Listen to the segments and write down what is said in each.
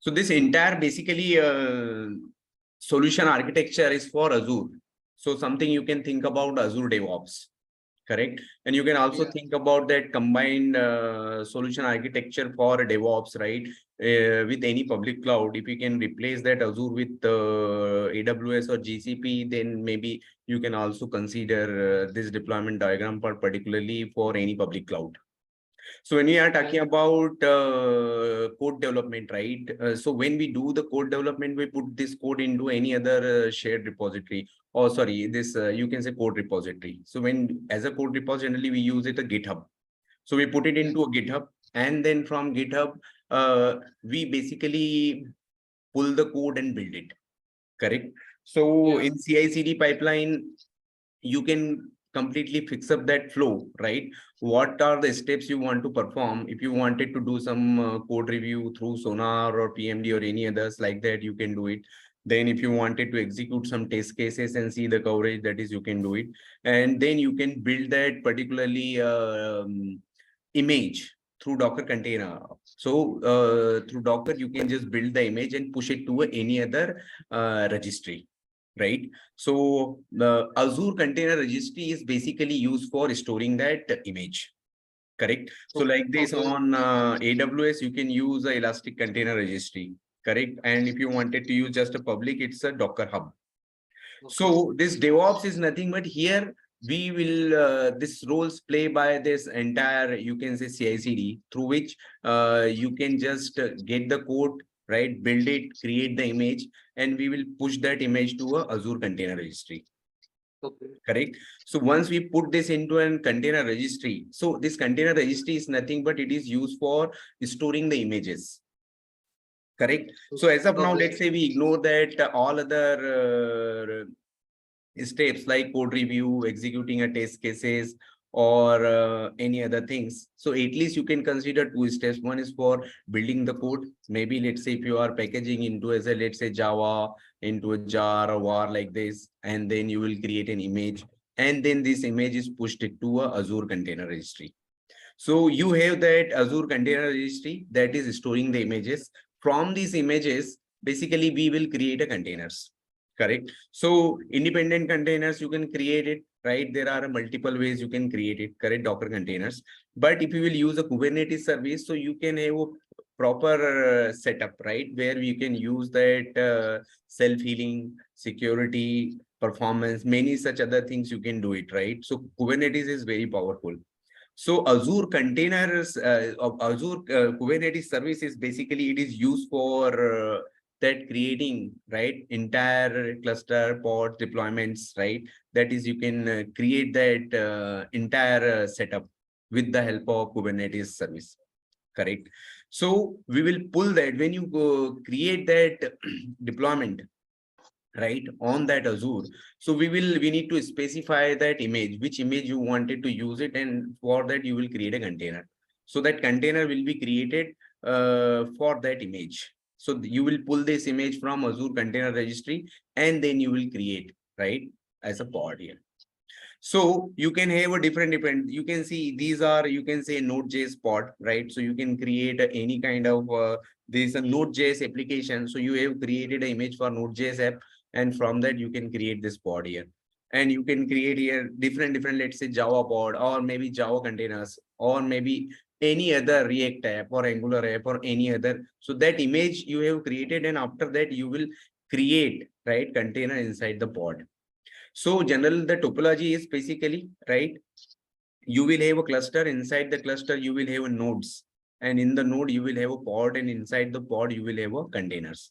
So this entire basically solution architecture is for Azure. So something you can think about Azure DevOps, correct? And you can also think about that combined solution architecture for DevOps, right? With any public cloud, if you can replace that Azure with AWS or GCP, then maybe you can also consider this deployment diagram for particularly for any public cloud. So when we are talking about code development, right? So when we do the code development, we put this code into any other shared repository, or sorry, this you can say code repository. So when as a code repository, we use it a GitHub. So we put it into a GitHub, and then from GitHub, we basically pull the code and build it. Correct. So in CI/CD pipeline, you can completely fix up that flow, right? What are the steps you want to perform? If you wanted to do some code review through Sonar or PMD or any others like that, you can do it. Then if you wanted to execute some test cases and see the coverage, that is, you can do it. And then you can build that particularly image through Docker container. So through Docker, you can just build the image and push it to any other registry. Right. So the Azure Container Registry is basically used for storing that image. Correct. So like this on AWS, you can use the Elastic Container Registry. Correct. And if you wanted to use just a public, it's a Docker Hub. So this DevOps is nothing but here we will this roles play by this entire, you can say, CI/CD, through which you can just get the code, right, build it, create the image, and we will push that image to a Azure Container Registry. Correct. So once we put this into a container registry, so this container registry is nothing but it is used for storing the images. Correct. So as of now, let's say we ignore that all other steps like code review, executing a test cases, or any other things. So at least you can consider two steps. One is for building the code. Maybe let's say if you are packaging into as a, let's say, Java into a jar or var like this, and then you will create an image, and then this image is pushed to a Azure Container Registry. So you have that Azure Container Registry that is storing the images. From these images, basically we will create a containers. Correct. So independent containers, you can create it, right? There are multiple ways you can create it, correct, Docker containers. But if you will use a Kubernetes service, so you can have a proper setup, right? Where you can use that self-healing, security, performance, many such other things you can do it, right? So Kubernetes is very powerful. So Azure containers, Azure Kubernetes service is basically, it is used for that creating, right, entire cluster pod deployments, right? That is, you can create that entire setup with the help of Kubernetes service. Correct. So we will pull that when you go create that deployment, right, on that Azure. So we need to specify that image, which image you wanted to use it, and for that you will create a container. So that container will be created for that image. So you will pull this image from Azure Container Registry, and then you will create, right, as a pod here. So you can have a different, you can see these are, you can say, Node.js pod, right? So you can create any kind of, there's a Node.js application. So you have created an image for Node.js app, and from that you can create this pod here. And you can create here different, let's say, Java pod, or maybe Java containers, or maybe any other React app or Angular app or any other. So that image you have created, and after that you will create, right, container inside the pod. So general, the topology is basically, right, you will have a cluster. Inside the cluster, you will have a nodes, and in the node, you will have a pod, and inside the pod, you will have a containers.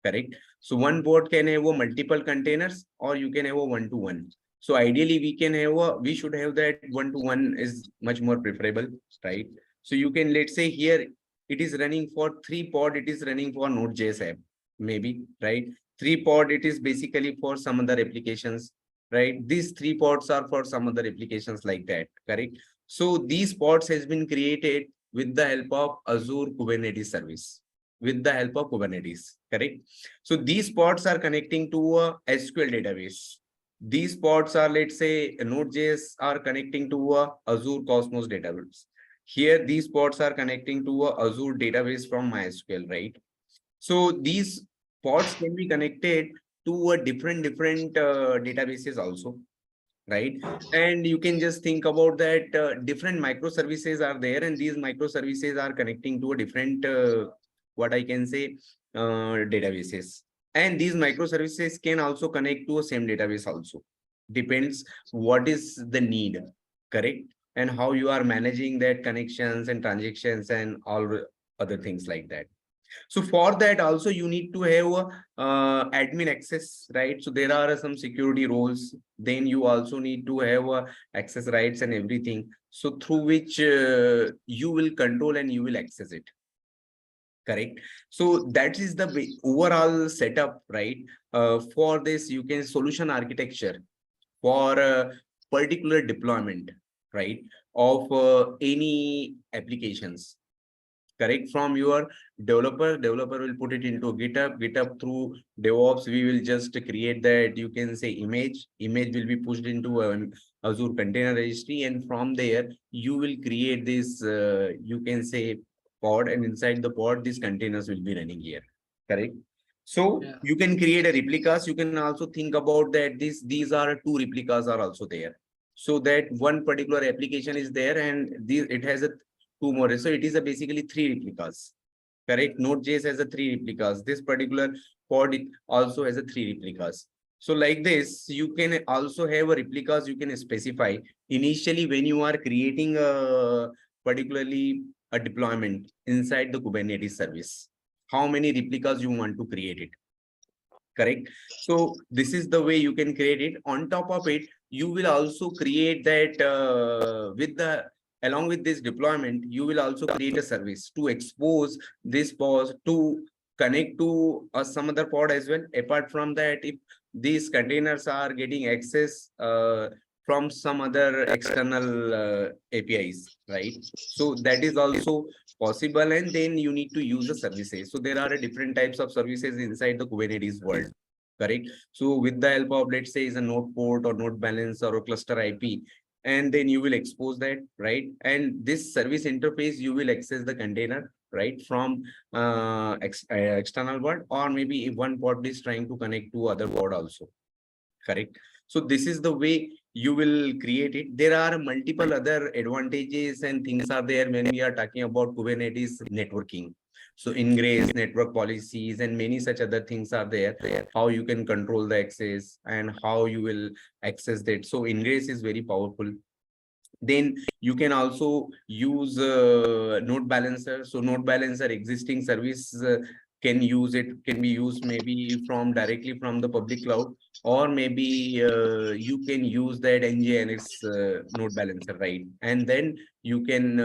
Correct. So one pod can have a multiple containers, or you can have a one-to-one. So ideally, we should have that one-to-one is much more preferable, right? So you can, let's say here, it is running for 3 pod, it is running for Node.js app, maybe, right? 3 pod, it is basically for some other applications, right? These 3 pods are for some other applications like that, correct? So these pods has been created with the help of Azure Kubernetes service, with the help of Kubernetes, correct? So these pods are connecting to a SQL database. These pods are, let's say, Node.js are connecting to a Azure Cosmos database. Here, these pods are connecting to a Azure database from MySQL, right? So these pods can be connected to a different databases also, right? And you can just think about that different microservices are there, and these microservices are connecting to a different what I can say databases. And these microservices can also connect to a same database also. Depends what is the need, correct? And how you are managing that connections and transactions and all other things like that. So for that also you need to have admin access, right? So there are some security roles. Then you also need to have access rights and everything. So through which you will control and you will access it. Correct. So that is the overall setup, right? For this, you can solution architecture for a particular deployment, right? Of any applications. Correct. From your developer will put it into github through devops. We will just create that, you can say, image will be pushed into Azure container registry, and from there you will create this you can say pod, and inside the pod these containers will be running here. Correct. So Yeah. you can create a replicas. You can also think about that these are two replicas are also there, so that one particular application is there and it has a two more. So it is a basically three replicas. Correct. Node.js has a three replicas. This particular pod also has a three replicas. So like this, you can also have a replicas you can specify initially when you are creating a particularly a deployment inside the Kubernetes service. How many replicas you want to create it. Correct. So this is the way you can create it. On top of it, you will also create that with the along with this deployment, you will also create a service to expose this pod to connect to some other pod as well. Apart from that, if these containers are getting access from some other external APIs, right? So that is also possible, and then you need to use the services. So there are different types of services inside the Kubernetes world. Correct. So with the help of, let's say, is a node port or node balance or a cluster IP, and then you will expose that, right? And this service interface, you will access the container, right, from external world, or maybe if one pod is trying to connect to other pod also. Correct. So this is the way you will create it. There are multiple other advantages and things are there when we are talking about Kubernetes networking. So ingress, network policies, and many such other things are there. How you can control the access and how you will access that. So ingress is very powerful. Then you can also use node balancer. So node balancer existing service can use it, can be used maybe from directly from the public cloud, or maybe you can use that nginx node balancer, right? And then you can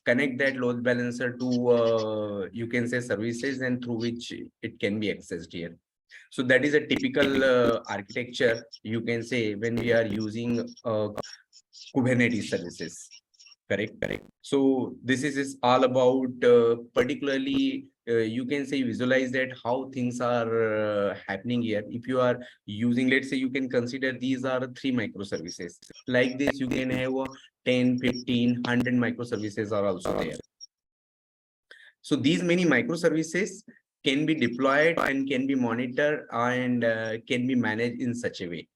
connect that load balancer to you can say services, and through which it can be accessed here. So that is a typical architecture, you can say, when we are using Kubernetes services. Correct. Correct. So this is all about particularly you can say visualize that how things are happening here. If you are using, let's say, you can consider these are three microservices. Like this, you can have 10, 15, 100 microservices are also there. So these many microservices can be deployed and can be monitored and can be managed in such a way.